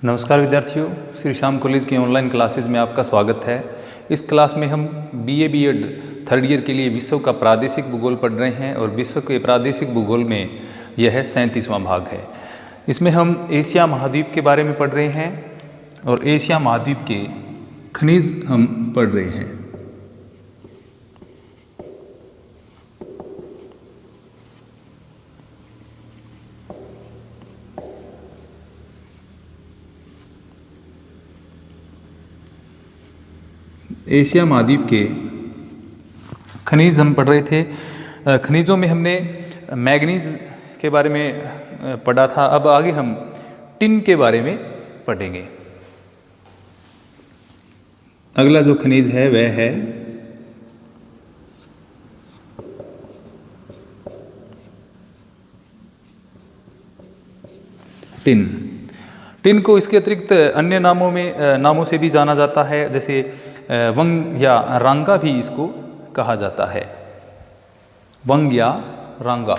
नमस्कार विद्यार्थियों, श्री श्याम कॉलेज की ऑनलाइन क्लासेज में आपका स्वागत है। इस क्लास में हम बीए बीएड थर्ड ईयर के लिए विश्व का प्रादेशिक भूगोल पढ़ रहे हैं और विश्व के प्रादेशिक भूगोल में यह 37वां भाग है। इसमें हम एशिया महाद्वीप के बारे में पढ़ रहे हैं और एशिया महाद्वीप के खनिज हम पढ़ रहे हैं। एशिया महाद्वीप के खनिज हम पढ़ रहे थे। खनिजों में हमने मैग्नीज के बारे में पढ़ा था। अब आगे हम टिन के बारे में पढ़ेंगे। अगला जो खनिज है वह है टिन। टिन को इसके अतिरिक्त अन्य नामों से भी जाना जाता है, जैसे वंग या रांगा भी इसको कहा जाता है। वंग या रांगा।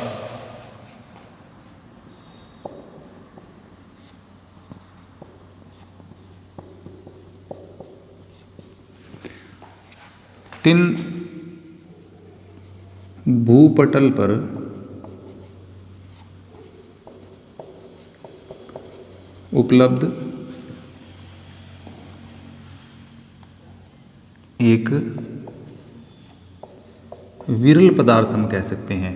टिन भूपटल पर उपलब्ध एक विरल पदार्थ हम कह सकते हैं।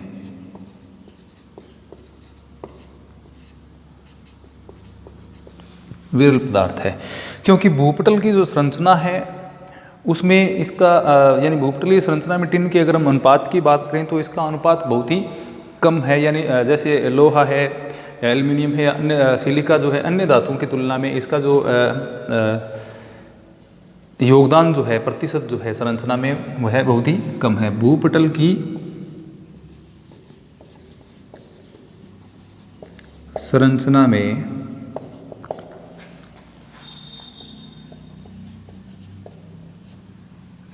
विरल पदार्थ है क्योंकि भूपटल की जो संरचना है उसमें इसका यानी भूपटलीय संरचना में टिन की अगर हम अनुपात की बात करें तो इसका अनुपात बहुत ही कम है। यानी जैसे लोहा है, एल्युमिनियम है, अन्य सिलिका जो है, अन्य धातुओं की तुलना में इसका जो योगदान जो है, प्रतिशत जो है संरचना में वह बहुत ही कम है। भूपटल की संरचना में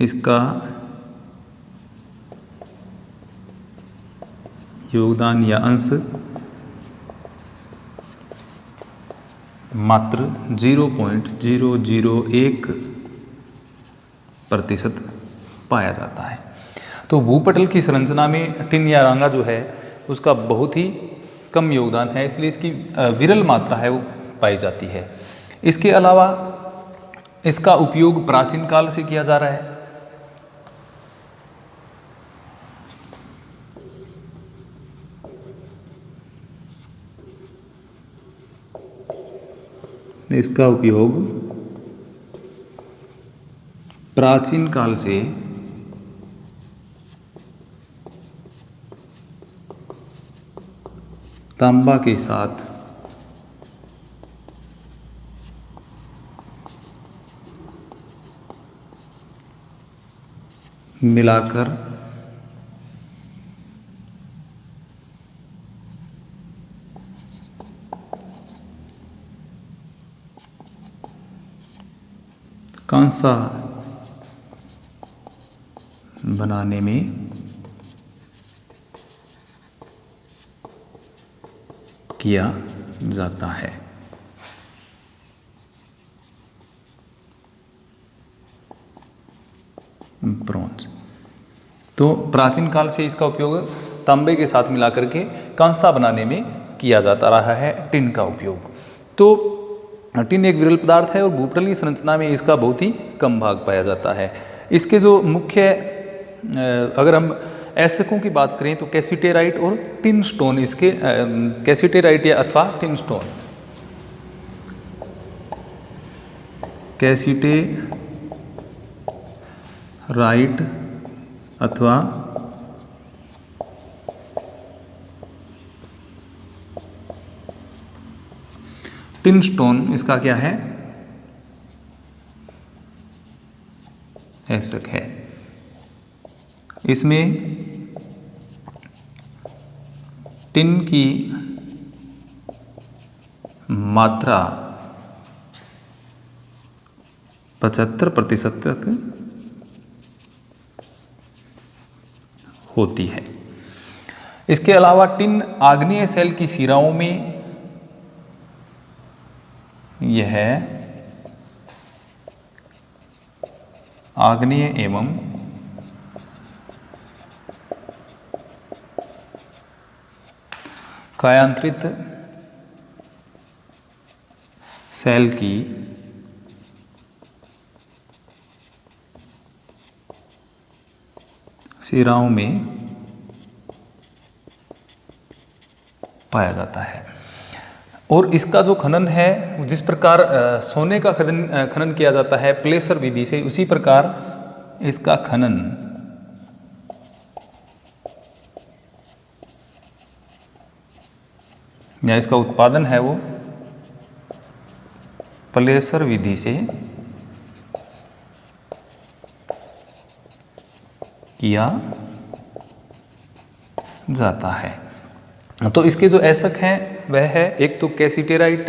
इसका योगदान या अंश मात्र 0.001% पाया जाता है। तो भूपटल की संरचना में टिन या रांगा जो है उसका बहुत ही कम योगदान है, इसलिए इसकी विरल मात्रा है वो पाई जाती है। इसके अलावा इसका उपयोग प्राचीन काल से किया जा रहा है। इसका उपयोग प्राचीन काल से तांबा के साथ मिलाकर कांसा बनाने में किया जाता है। ब्रॉन्ज। तो प्राचीन काल से इसका उपयोग तांबे के साथ मिलाकर के कांसा बनाने में किया जाता रहा है टिन का उपयोग। तो टिन एक विरल पदार्थ है और भूपटलीय संरचना में इसका बहुत ही कम भाग पाया जाता है। इसके जो मुख्य अगर हम ऐसकों की बात करें तो कैसीटेराइट और टिन स्टोन, इसके कैसीटेराइट या अथवा टिन स्टोन, कैसीटेराइट अथवा टिन स्टोन इसका क्या है? ऐसक है। इसमें टिन की मात्रा 75% तक होती है। इसके अलावा टिन आग्नेय सेल की शिराओं में यह आग्नेय एवं कायांतरित सेल की शिराओं में पाया जाता है। और इसका जो खनन है, जिस प्रकार सोने का खनन किया जाता है प्लेसर विधि से, उसी प्रकार इसका खनन या इसका उत्पादन है वो प्लेसर विधि से किया जाता है। तो इसके जो ऐसक हैं वह है, एक तो कैसीटेराइट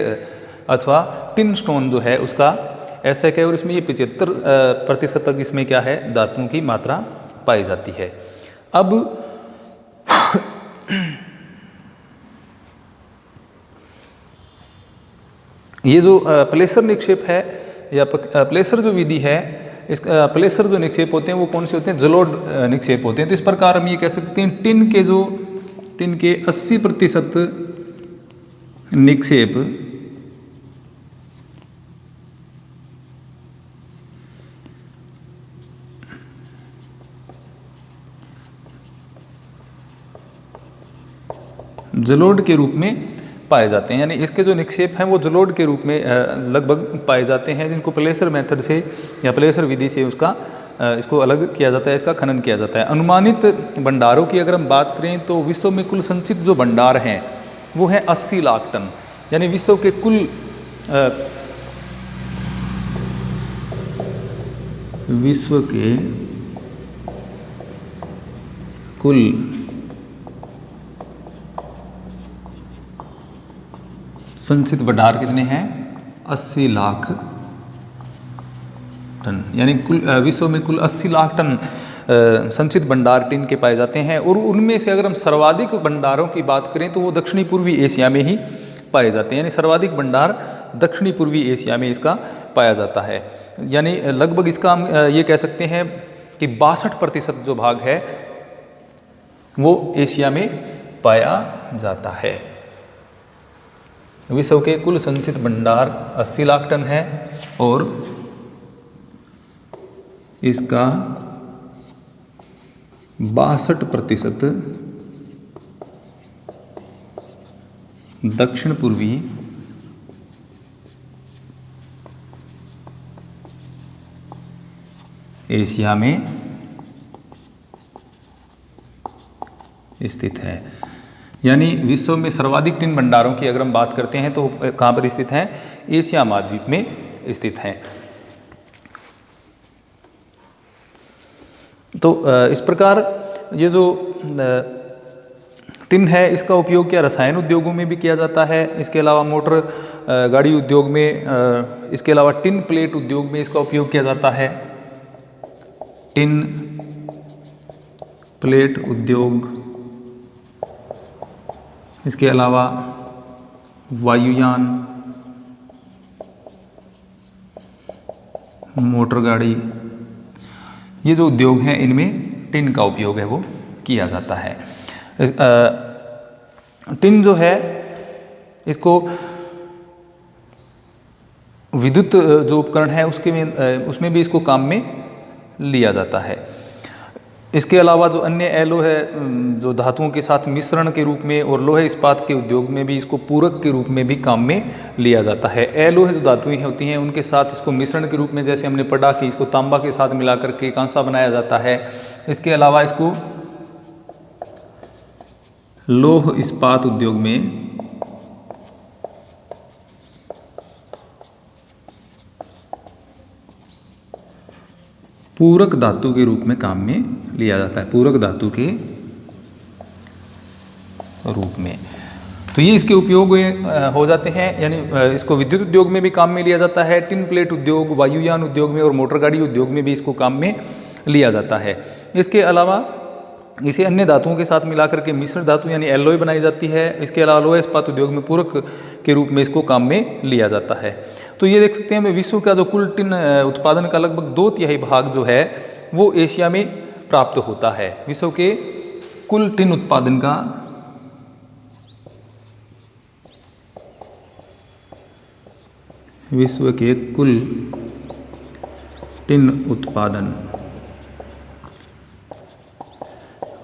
अथवा टिन स्टोन जो है उसका ऐसक है, और इसमें ये 75% तक इसमें क्या है, धातुओं की मात्रा पाई जाती है। अब ये जो प्लेसर निक्षेप है या प्लेसर जो विधि है, इस प्लेसर जो निक्षेप होते हैं वो कौन से होते हैं, जलोढ़ निक्षेप होते हैं। तो इस प्रकार हम ये कह सकते हैं टिन के 80% निक्षेप जलोढ़ के रूप में पाए जाते हैं। यानी इसके जो निक्षेप हैं वो जलोढ़ के रूप में लगभग पाए जाते हैं, जिनको प्लेसर मेथड से या प्लेसर विधि से इसको अलग किया जाता है, इसका खनन किया जाता है। अनुमानित भंडारों की अगर हम बात करें तो विश्व में कुल संचित जो भंडार हैं वो है 80 लाख टन। यानी विश्व के कुल संचित भंडार कितने हैं, 80 लाख टन। यानी विश्व में कुल 80 लाख टन संचित भंडार टिन के पाए जाते हैं। और उनमें से अगर हम सर्वाधिक भंडारों की बात करें तो वो दक्षिणी पूर्वी एशिया में ही पाए जाते हैं। यानी सर्वाधिक भंडार दक्षिणी पूर्वी एशिया में इसका पाया जाता है। यानी लगभग इसका हम ये कह सकते हैं कि 62% जो भाग है वो एशिया में पाया जाता है। विश्व के कुल संचित भंडार 80 लाख टन है और इसका 62% दक्षिण पूर्वी एशिया में स्थित है। यानी विश्व में सर्वाधिक टिन भंडारों की अगर हम बात करते हैं तो कहाँ पर स्थित हैं, एशिया महाद्वीप में स्थित हैं। तो इस प्रकार ये जो टिन है इसका उपयोग क्या रसायन उद्योगों में भी किया जाता है, इसके अलावा मोटर गाड़ी उद्योग में, इसके अलावा टिन प्लेट उद्योग में इसका उपयोग किया जाता है। टिन प्लेट उद्योग, इसके अलावा वायुयान, मोटर गाड़ी, ये जो उद्योग हैं इनमें टिन का उपयोग है वो किया जाता है। टिन जो है इसको विद्युत जो उपकरण है उसमें भी इसको काम में लिया जाता है। इसके अलावा जो अन्य एलो है जो धातुओं के साथ मिश्रण के रूप में और लोहे इस्पात के उद्योग में भी इसको पूरक के रूप में भी काम में लिया जाता है। एलोहे जो धातुएं होती हैं उनके साथ इसको मिश्रण के रूप में, जैसे हमने पढ़ा कि इसको तांबा के साथ मिलाकर के कांसा बनाया जाता है। इसके अलावा इसको लोह इस्पात उद्योग में पूरक धातु के रूप में काम में लिया जाता है, पूरक धातु के रूप में। तो ये इसके उपयोग हो जाते हैं। यानी इसको विद्युत उद्योग में भी काम में लिया जाता है, टिन प्लेट उद्योग, वायुयान उद्योग में और मोटर गाड़ी उद्योग में भी इसको काम में लिया जाता है। इसके अलावा इसे अन्य धातुओं के साथ मिलाकर के मिश्र धातु यानी एलॉय बनाई जाती है। इसके अलावा लोहा इस्पात उद्योग में पूरक के रूप में इसको काम में लिया जाता है। तो ये देख सकते हैं विश्व का जो कुल टिन उत्पादन का लगभग 2/3 भाग जो है वो एशिया में प्राप्त होता है। विश्व के कुल टिन उत्पादन का विश्व के कुल टिन उत्पादन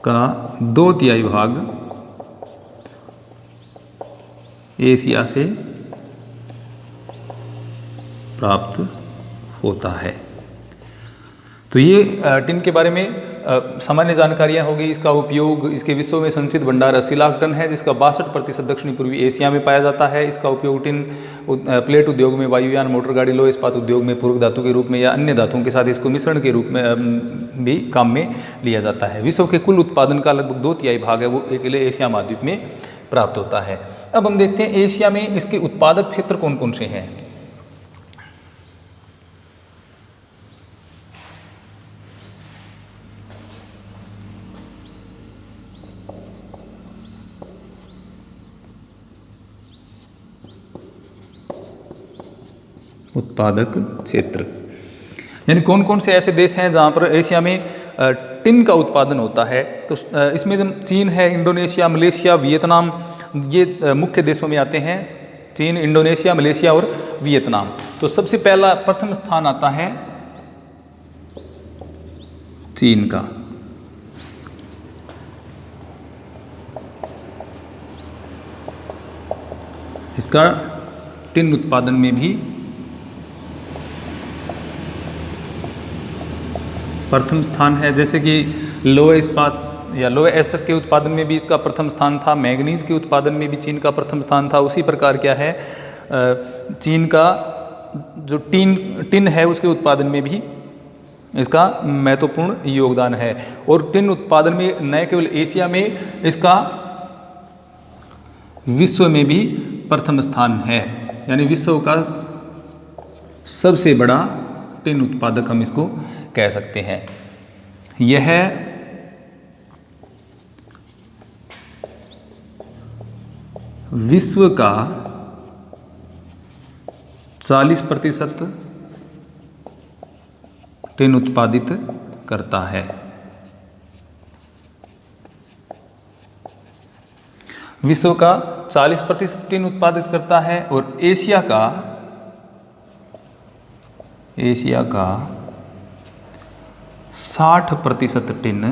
का 2/3 भाग एशिया से प्राप्त होता है। तो ये टिन के बारे में सामान्य जानकारियाँ हो गई। इसका उपयोग, इसके विश्व में संचित भंडार 80 लाख टन है, जिसका 62% दक्षिणी पूर्वी एशिया में पाया जाता है। इसका उपयोग टिन प्लेट उद्योग में, वायुयान, मोटर गाड़ी, लोह इस्पात उद्योग में पूरक धातु के रूप में या अन्य धातुओं के साथ इसको मिश्रण के रूप में भी काम में लिया जाता है। विश्व के कुल उत्पादन का लगभग 2/3 भाग है वो अकेले एशिया महाद्वीप में प्राप्त होता है। अब हम देखते हैं एशिया में इसके उत्पादक क्षेत्र कौन कौन से हैं। उत्पादक क्षेत्र यानी कौन कौन से ऐसे देश हैं जहाँ पर एशिया में टिन का उत्पादन होता है। तो इसमें चीन है, इंडोनेशिया, मलेशिया, वियतनाम, ये मुख्य देशों में आते हैं। चीन, इंडोनेशिया, मलेशिया और वियतनाम। तो सबसे पहला प्रथम स्थान आता है चीन का। इसका टिन उत्पादन में भी प्रथम स्थान है। जैसे कि लोह इस्पात या लोह एसक के उत्पादन में भी इसका प्रथम स्थान था। मैंगनीज के उत्पादन में भी चीन का प्रथम स्थान था। उसी प्रकार क्या है, चीन का जो टिन है उसके उत्पादन में भी इसका महत्वपूर्ण योगदान है। और टिन उत्पादन में न केवल एशिया में, इसका विश्व में भी प्रथम स्थान है। यानी विश्व का सबसे बड़ा टिन उत्पादक हम इसको कह सकते हैं। यह विश्व का 40% टिन उत्पादित करता है। विश्व का 40% टिन उत्पादित करता है और एशिया का 60% टिन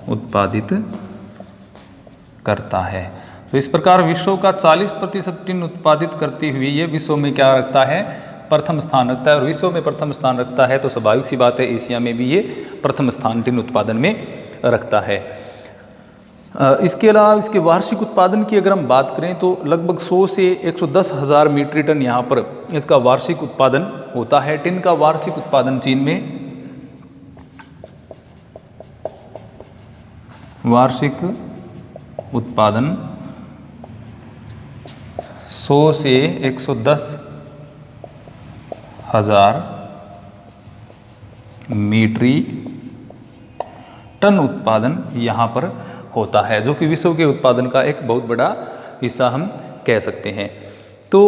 उत्पादित करता है। तो इस प्रकार विश्व का 40% टिन उत्पादित करते हुए ये विश्व में क्या रखता है, प्रथम स्थान रखता है। और विश्व में प्रथम स्थान रखता है तो स्वाभाविक सी बात है एशिया में भी ये प्रथम स्थान टिन उत्पादन में रखता है। इसके अलावा इसके वार्षिक उत्पादन की अगर हम बात करें तो लगभग 100 से 110 हज़ार मीट्रिक टन यहाँ पर इसका वार्षिक उत्पादन होता है। टिन का वार्षिक उत्पादन चीन में वार्षिक उत्पादन 100 से 110 हज़ार मीट्रिक टन उत्पादन यहाँ पर होता है, जो कि विश्व के उत्पादन का एक बहुत बड़ा हिस्सा हम कह सकते हैं। तो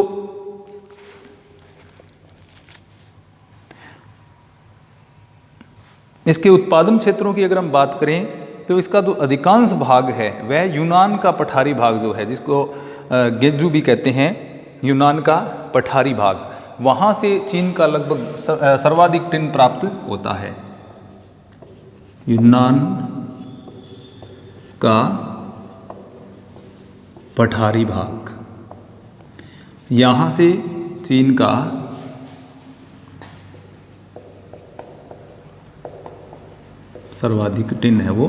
इसके उत्पादन क्षेत्रों की अगर हम बात करें तो इसका जो अधिकांश भाग है वह यूनान का पठारी भाग जो है, जिसको गेजू भी कहते हैं, यूनान का पठारी भाग, वहाँ से चीन का लगभग सर्वाधिक टिन प्राप्त होता है। यूनान का पठारी भाग, यहाँ से चीन का सर्वाधिक टिन है वो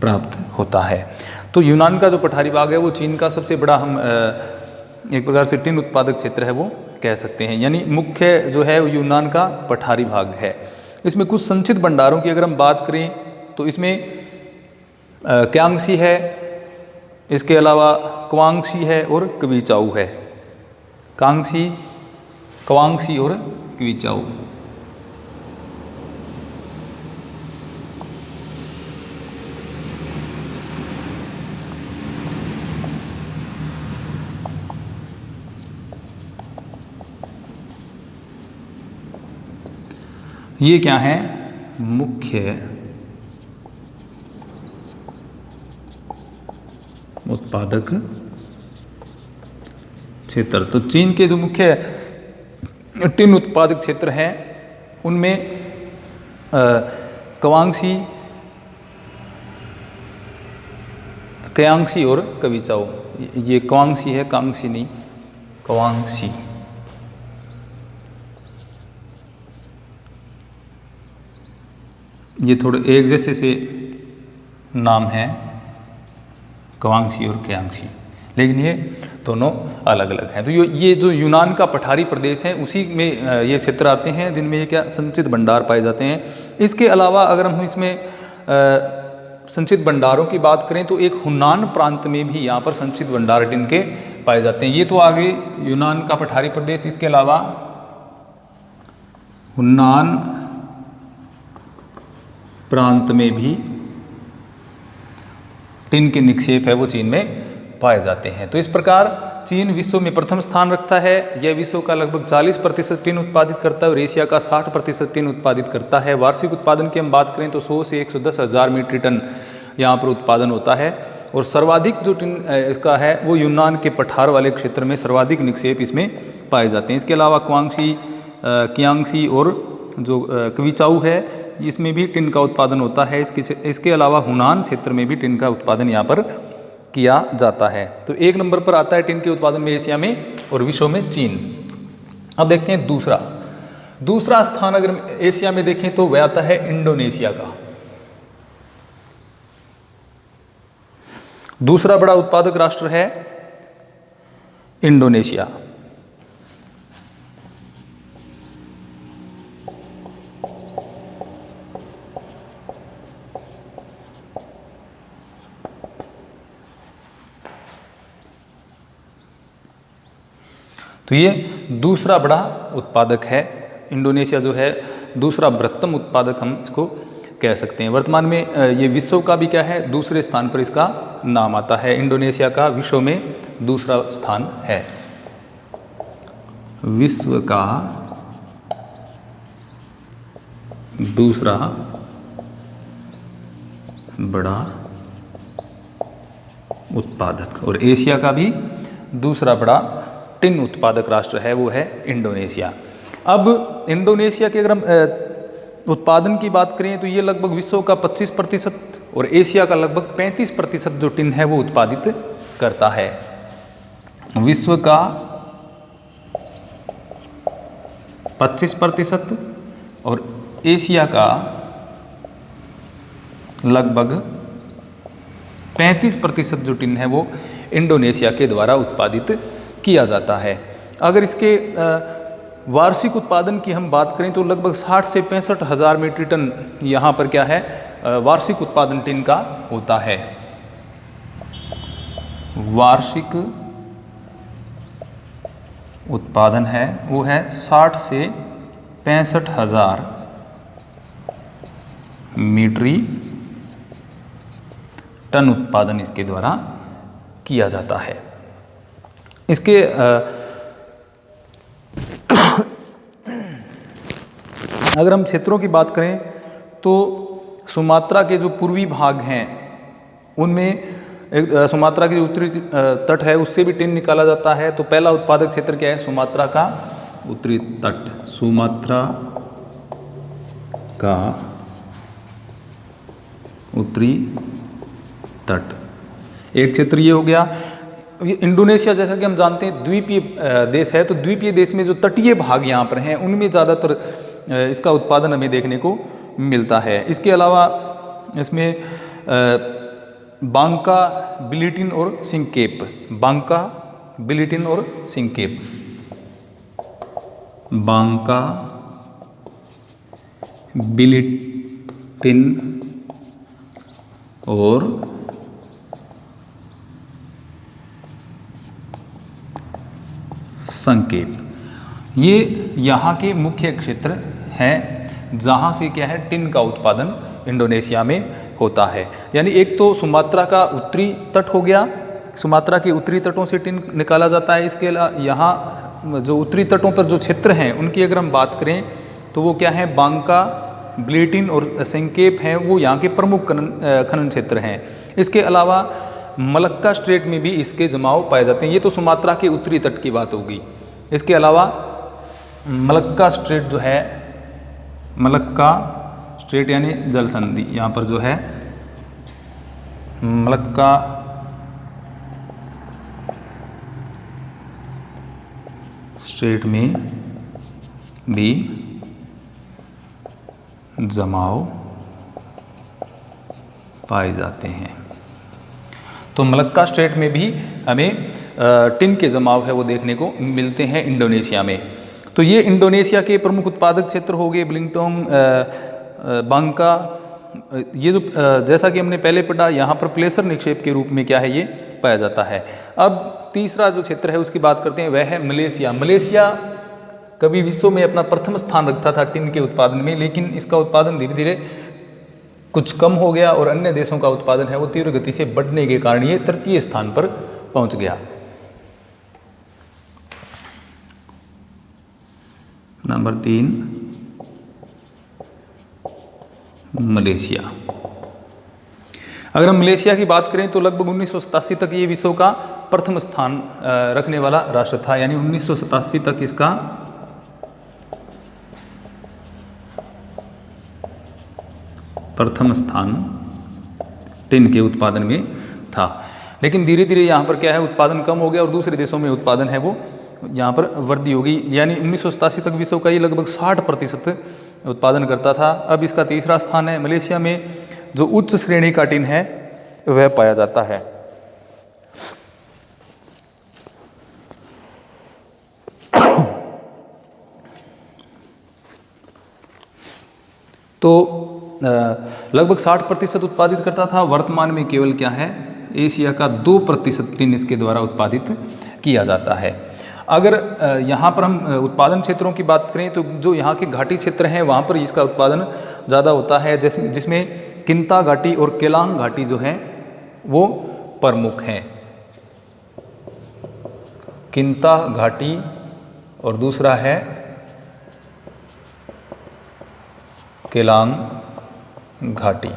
प्राप्त होता है। तो यूनान का जो पठारी भाग है वो चीन का सबसे बड़ा हम एक प्रकार से टिन उत्पादक क्षेत्र है वो कह सकते हैं। यानी मुख्य जो है वो यूनान का पठारी भाग है। इसमें कुछ संचित भंडारों की अगर हम बात करें तो इसमें क्यांगसी है, इसके अलावा क्वांगसी है और क्वीचाऊ है। क्वांगसी और क्वीचाऊ। ये क्या है, मुख्य उत्पादक क्षेत्र। तो चीन के जो मुख्य टिन उत्पादक क्षेत्र हैं उनमें कयांगसी और कविचाओ। ये क्वांगसी है, कांगसी नहीं, क्वांगसी। ये थोड़े एक जैसे से नाम हैं, क्वांगसी और कयांगसी, लेकिन ये दोनों अलग अलग हैं। तो ये जो यूनान का पठारी प्रदेश है उसी में ये क्षेत्र आते हैं जिनमें ये क्या संचित भंडार पाए जाते हैं। इसके अलावा अगर हम इसमें संचित भंडारों की बात करें तो एक हुन्नान प्रांत में भी यहाँ पर संचित भंडार टिन के पाए जाते हैं। ये तो आगे यूनान का पठारी प्रदेश, इसके अलावा हुन्नान प्रांत में भी टिन के निक्षेप है वो चीन में पाए जाते हैं। तो इस प्रकार चीन विश्व में प्रथम स्थान रखता है। यह विश्व का लगभग 40% टिन उत्पादित करता है और एशिया का 60% टिन उत्पादित करता है। वार्षिक उत्पादन की हम बात करें तो 100 से 110 हज़ार मीट्रिक टन यहाँ पर उत्पादन होता है। और सर्वाधिक जो टिन इसका है वो यूनान के पठार वाले क्षेत्र में सर्वाधिक निक्षेप इसमें पाए जाते हैं। इसके अलावा क्वांगसी, कियांगसी और जो क्विचाऊ है इसमें भी टिन का उत्पादन होता है। इसके अलावा हुनान क्षेत्र में भी टिन का उत्पादन यहाँ पर किया जाता है। तो एक नंबर पर आता है टिन के उत्पादन में एशिया में और विश्व में चीन। अब देखते हैं दूसरा स्थान अगर एशिया में देखें तो वह आता है इंडोनेशिया का। दूसरा बड़ा उत्पादक राष्ट्र है इंडोनेशिया। तो ये दूसरा बड़ा उत्पादक है। इंडोनेशिया जो है दूसरा बृहत्तम उत्पादक हम इसको कह सकते हैं। वर्तमान में ये विश्व का भी क्या है, दूसरे स्थान पर इसका नाम आता है। इंडोनेशिया का विश्व में दूसरा स्थान है। विश्व का दूसरा बड़ा उत्पादक और एशिया का भी दूसरा बड़ा टिन उत्पादक राष्ट्र है वो है इंडोनेशिया। अब इंडोनेशिया के अगर हम उत्पादन की बात करें तो ये लगभग विश्व का 25% और एशिया का लगभग 35% जो टिन है वो उत्पादित करता है। विश्व का 25% और एशिया का लगभग 35% जो टिन है वो इंडोनेशिया के द्वारा उत्पादित किया जाता है। अगर इसके वार्षिक उत्पादन की हम बात करें तो लगभग 60 से 65 हज़ार मीट्रिक टन यहाँ पर क्या है वार्षिक उत्पादन टिन का होता है। वार्षिक उत्पादन है वो है 60 से 65 हज़ार मीट्रिक टन उत्पादन इसके द्वारा किया जाता है। इसके अगर हम क्षेत्रों की बात करें तो सुमात्रा के जो पूर्वी भाग हैं उनमें सुमात्रा के जो उत्तरी तट है उससे भी टिन निकाला जाता है। तो पहला उत्पादक क्षेत्र क्या है, सुमात्रा का उत्तरी तट। सुमात्रा का उत्तरी तट एक क्षेत्र ये हो गया। इंडोनेशिया जैसा कि हम जानते हैं द्वीपीय देश है, तो द्वीपीय देश में जो तटीय भाग यहाँ पर हैं उनमें ज़्यादातर इसका उत्पादन हमें देखने को मिलता है। इसके अलावा इसमें बांका, बिलिटिन और सिंकेप, बांका, बिलिटिन और सिंकेप, बांका, बिलिटिन और संकेत, ये यहाँ के मुख्य क्षेत्र हैं जहाँ से क्या है टिन का उत्पादन इंडोनेशिया में होता है। यानी एक तो सुमात्रा का उत्तरी तट हो गया, सुमात्रा के उत्तरी तटों से टिन निकाला जाता है। इसके अलावा यहाँ जो उत्तरी तटों पर जो क्षेत्र हैं उनकी अगर हम बात करें तो वो क्या है, बांका, ब्लेटिन और संकेप हैं, वो यहाँ के प्रमुख खनन क्षेत्र हैं। इसके अलावा मलक्का स्ट्रेट में भी इसके जमाव पाए जाते हैं। ये तो सुमात्रा के उत्तरी तट की बात होगी। इसके अलावा मलक्का स्ट्रेट जो है, मलक्का स्ट्रेट यानी जल संधि, यहाँ पर जो है मलक्का स्ट्रेट में भी जमाव पाए जाते हैं। तो मलक्का स्ट्रेट में भी हमें टिन के जमाव है वो देखने को मिलते हैं इंडोनेशिया में। तो ये इंडोनेशिया के प्रमुख उत्पादक क्षेत्र हो गए, ब्लिंगटोंग, बांका। ये जो जैसा कि हमने पहले पढ़ा, यहाँ पर प्लेसर निक्षेप के रूप में क्या है, ये पाया जाता है। अब तीसरा जो क्षेत्र है उसकी बात करते हैं, वह है मलेशिया। मलेशिया कभी विश्व में अपना प्रथम स्थान रखता था टिन के उत्पादन में, लेकिन इसका उत्पादन धीरे धीरे कुछ कम हो गया और अन्य देशों का उत्पादन है वो तीव्र गति से बढ़ने के कारण ये तृतीय स्थान पर पहुंच गया। Number 3 Malaysia. अगर हम मलेशिया की बात करें तो लगभग 1987 तक ये विश्व का प्रथम स्थान रखने वाला राष्ट्र था, यानी 1987 तक इसका प्रथम स्थान टिन के उत्पादन में था। लेकिन धीरे धीरे यहाँ पर क्या है, उत्पादन कम हो गया और दूसरे देशों में उत्पादन है वो यहाँ पर वृद्धि होगी, यानी 1987 तक विश्व का ये लगभग 60% उत्पादन करता था। अब इसका तीसरा स्थान है। मलेशिया में जो उच्च श्रेणी का टिन है वह पाया जाता है। तो लगभग 60% उत्पादित करता था। वर्तमान में केवल क्या है, एशिया का 2% टिन इसके द्वारा उत्पादित किया जाता है। अगर यहाँ पर हम उत्पादन क्षेत्रों की बात करें तो जो यहाँ के घाटी क्षेत्र हैं वहाँ पर इसका उत्पादन ज़्यादा होता है, जिसमें किंता घाटी और केलांग घाटी जो है वो प्रमुख हैं। किंता घाटी और दूसरा है केलांग घाटी।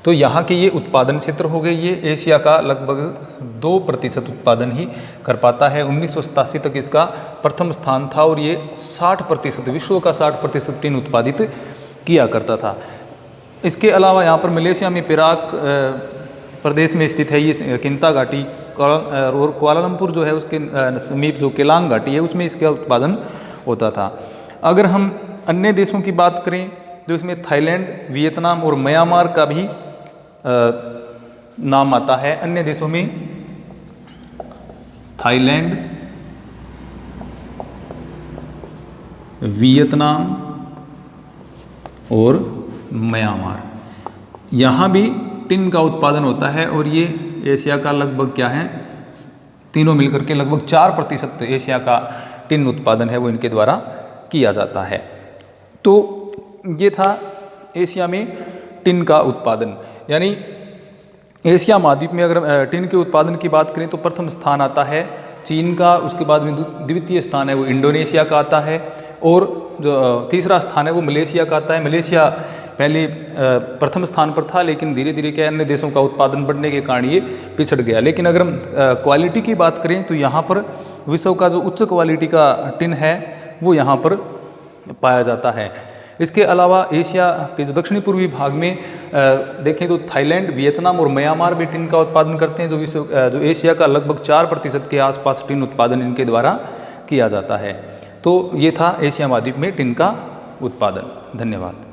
तो यहाँ के ये उत्पादन क्षेत्र हो गए। ये एशिया का लगभग 2% उत्पादन ही कर पाता है। 1987 तक इसका प्रथम स्थान था और ये 60%, विश्व का 60% टिन उत्पादित किया करता था। इसके अलावा यहाँ पर मलेशिया में पेराक प्रदेश में स्थित है ये किंता घाटी, और कुआलालंपुर जो है उसके समीप जो केलांग घाटी है उसमें इसका उत्पादन होता था। अगर हम अन्य देशों की बात करें तो इसमें थाईलैंड, वियतनाम और म्यांमार का भी नाम आता है। अन्य देशों में थाईलैंड, वियतनाम और म्यांमार, यहाँ भी टिन का उत्पादन होता है और ये एशिया का लगभग क्या है, तीनों मिलकर के लगभग 4% एशिया का टिन उत्पादन है वो इनके द्वारा किया जाता है। तो ये था एशिया में टिन का उत्पादन। यानी एशिया महाद्वीप में अगर टिन के उत्पादन की बात करें तो प्रथम स्थान आता है चीन का, उसके बाद में द्वितीय स्थान है वो इंडोनेशिया का आता है और जो तीसरा स्थान है वो मलेशिया का आता है। मलेशिया पहले प्रथम स्थान पर था, लेकिन धीरे धीरे क्या अन्य देशों का उत्पादन बढ़ने के कारण ये पिछड़ गया। लेकिन अगर हम क्वालिटी की बात करें तो यहाँ पर विश्व का जो उच्च क्वालिटी का टिन है वो यहाँ पर पाया जाता है। इसके अलावा एशिया के जो दक्षिणी पूर्वी भाग में देखें तो थाईलैंड, वियतनाम और म्यांमार भी टिन का उत्पादन करते हैं, जो एशिया का लगभग 4% के आसपास टिन उत्पादन इनके द्वारा किया जाता है। तो ये था एशिया महाद्वीप में टिन का उत्पादन। धन्यवाद।